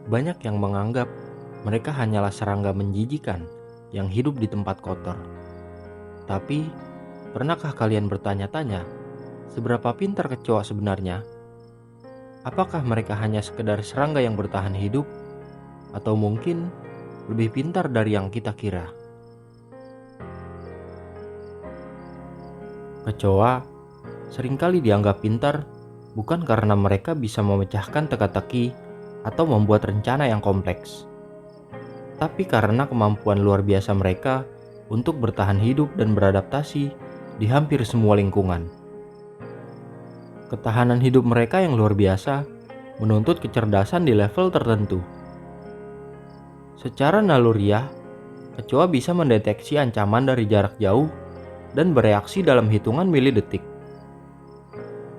Banyak yang menganggap mereka hanyalah serangga menjijikan yang hidup di tempat kotor. Tapi, pernahkah kalian bertanya-tanya, seberapa pintar kecoa sebenarnya? Apakah mereka hanya sekedar serangga yang bertahan hidup? Atau mungkin lebih pintar dari yang kita kira? Kecoa seringkali dianggap pintar bukan karena mereka bisa memecahkan teka-teki atau membuat rencana yang kompleks, tapi karena kemampuan luar biasa mereka untuk bertahan hidup dan beradaptasi di hampir semua lingkungan. Ketahanan hidup mereka yang luar biasa menuntut kecerdasan di level tertentu. Secara naluriah, kecoa bisa mendeteksi ancaman dari jarak jauh dan bereaksi dalam hitungan milidetik.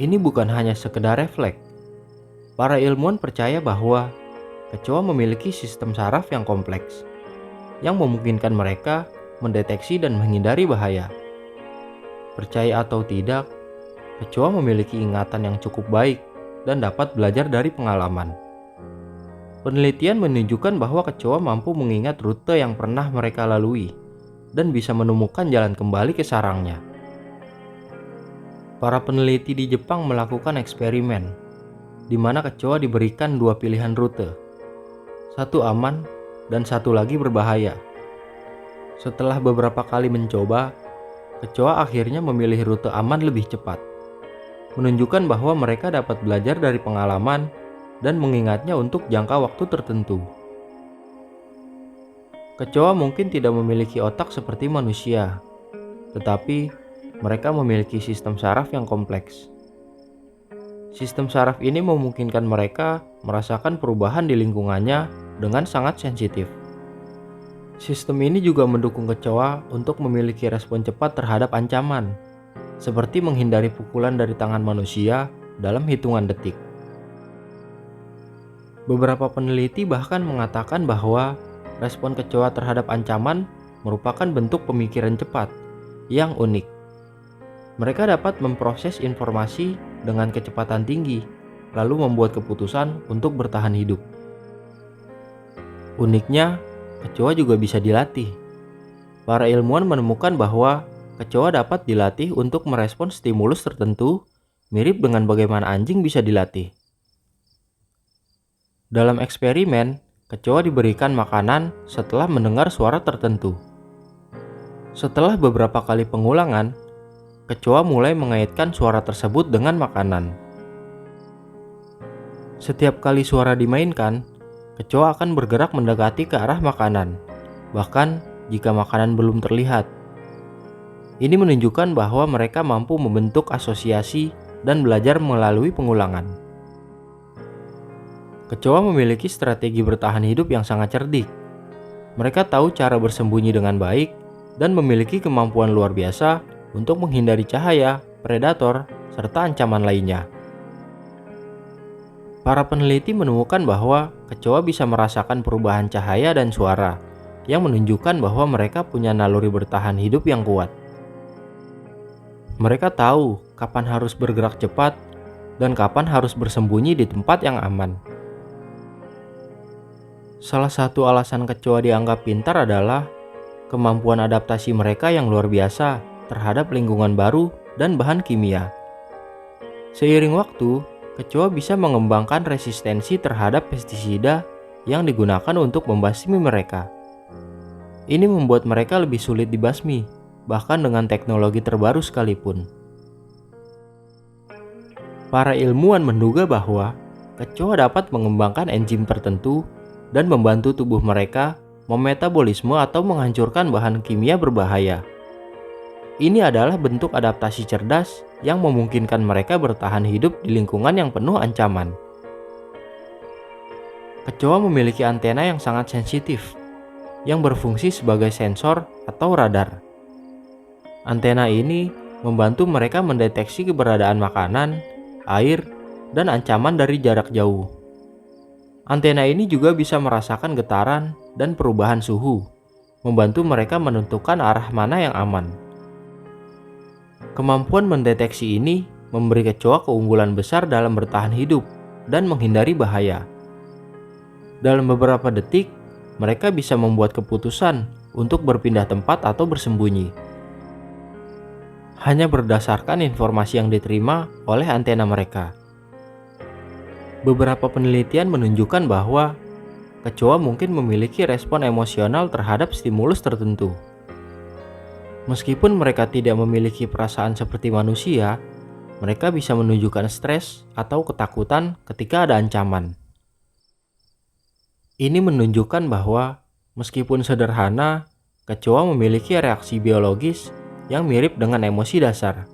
Ini bukan hanya sekedar refleks. Para ilmuwan percaya bahwa kecoa memiliki sistem saraf yang kompleks, yang memungkinkan mereka mendeteksi dan menghindari bahaya. Percaya atau tidak, kecoa memiliki ingatan yang cukup baik dan dapat belajar dari pengalaman. Penelitian menunjukkan bahwa kecoa mampu mengingat rute yang pernah mereka lalui dan bisa menemukan jalan kembali ke sarangnya. Para peneliti di Jepang melakukan eksperimen, di mana kecoa diberikan dua pilihan rute, satu aman dan satu lagi berbahaya. Setelah beberapa kali mencoba, kecoa akhirnya memilih rute aman lebih cepat, menunjukkan bahwa mereka dapat belajar dari pengalaman dan mengingatnya untuk jangka waktu tertentu. Kecoa mungkin tidak memiliki otak seperti manusia, tetapi mereka memiliki sistem saraf yang kompleks. Sistem saraf ini memungkinkan mereka merasakan perubahan di lingkungannya dengan sangat sensitif. Sistem ini juga mendukung kecoa untuk memiliki respon cepat terhadap ancaman, seperti menghindari pukulan dari tangan manusia dalam hitungan detik. Beberapa peneliti bahkan mengatakan bahwa respon kecoa terhadap ancaman merupakan bentuk pemikiran cepat yang unik. Mereka dapat memproses informasi dengan kecepatan tinggi, lalu membuat keputusan untuk bertahan hidup. Uniknya, kecoa juga bisa dilatih. Para ilmuwan menemukan bahwa kecoa dapat dilatih untuk merespons stimulus tertentu, mirip dengan bagaimana anjing bisa dilatih. Dalam eksperimen, kecoa diberikan makanan setelah mendengar suara tertentu. Setelah beberapa kali pengulangan, kecoa mulai mengaitkan suara tersebut dengan makanan. Setiap kali suara dimainkan, kecoa akan bergerak mendekati ke arah makanan, bahkan jika makanan belum terlihat. Ini menunjukkan bahwa mereka mampu membentuk asosiasi dan belajar melalui pengulangan. Kecoa memiliki strategi bertahan hidup yang sangat cerdik. Mereka tahu cara bersembunyi dengan baik dan memiliki kemampuan luar biasa untuk menghindari cahaya, predator, serta ancaman lainnya. Para peneliti menemukan bahwa kecoa bisa merasakan perubahan cahaya dan suara, yang menunjukkan bahwa mereka punya naluri bertahan hidup yang kuat. Mereka tahu kapan harus bergerak cepat dan kapan harus bersembunyi di tempat yang aman. Salah satu alasan kecoa dianggap pintar adalah kemampuan adaptasi mereka yang luar biasa terhadap lingkungan baru dan bahan kimia. Seiring waktu, kecoa bisa mengembangkan resistensi terhadap pestisida yang digunakan untuk membasmi mereka. Ini membuat mereka lebih sulit dibasmi, bahkan dengan teknologi terbaru sekalipun. Para ilmuwan menduga bahwa kecoa dapat mengembangkan enzim tertentu dan membantu tubuh mereka memetabolisme atau menghancurkan bahan kimia berbahaya. Ini adalah bentuk adaptasi cerdas yang memungkinkan mereka bertahan hidup di lingkungan yang penuh ancaman. Kecoa memiliki antena yang sangat sensitif, yang berfungsi sebagai sensor atau radar. Antena ini membantu mereka mendeteksi keberadaan makanan, air, dan ancaman dari jarak jauh. Antena ini juga bisa merasakan getaran dan perubahan suhu, membantu mereka menentukan arah mana yang aman. Kemampuan mendeteksi ini memberi kecoa keunggulan besar dalam bertahan hidup dan menghindari bahaya. Dalam beberapa detik, mereka bisa membuat keputusan untuk berpindah tempat atau bersembunyi, hanya berdasarkan informasi yang diterima oleh antena mereka. Beberapa penelitian menunjukkan bahwa kecoa mungkin memiliki respon emosional terhadap stimulus tertentu. Meskipun mereka tidak memiliki perasaan seperti manusia, mereka bisa menunjukkan stres atau ketakutan ketika ada ancaman. Ini menunjukkan bahwa meskipun sederhana, kecoa memiliki reaksi biologis yang mirip dengan emosi dasar,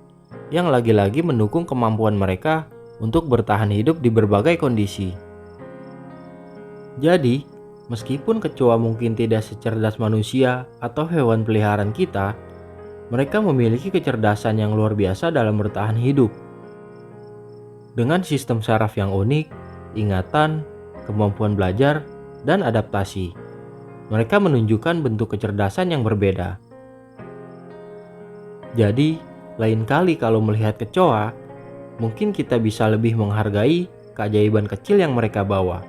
yang lagi-lagi mendukung kemampuan mereka untuk bertahan hidup di berbagai kondisi. Jadi, meskipun kecoa mungkin tidak secerdas manusia atau hewan peliharaan kita, mereka memiliki kecerdasan yang luar biasa dalam bertahan hidup. Dengan sistem saraf yang unik, ingatan, kemampuan belajar, dan adaptasi, mereka menunjukkan bentuk kecerdasan yang berbeda. Jadi, lain kali kalau melihat kecoa, mungkin kita bisa lebih menghargai keajaiban kecil yang mereka bawa.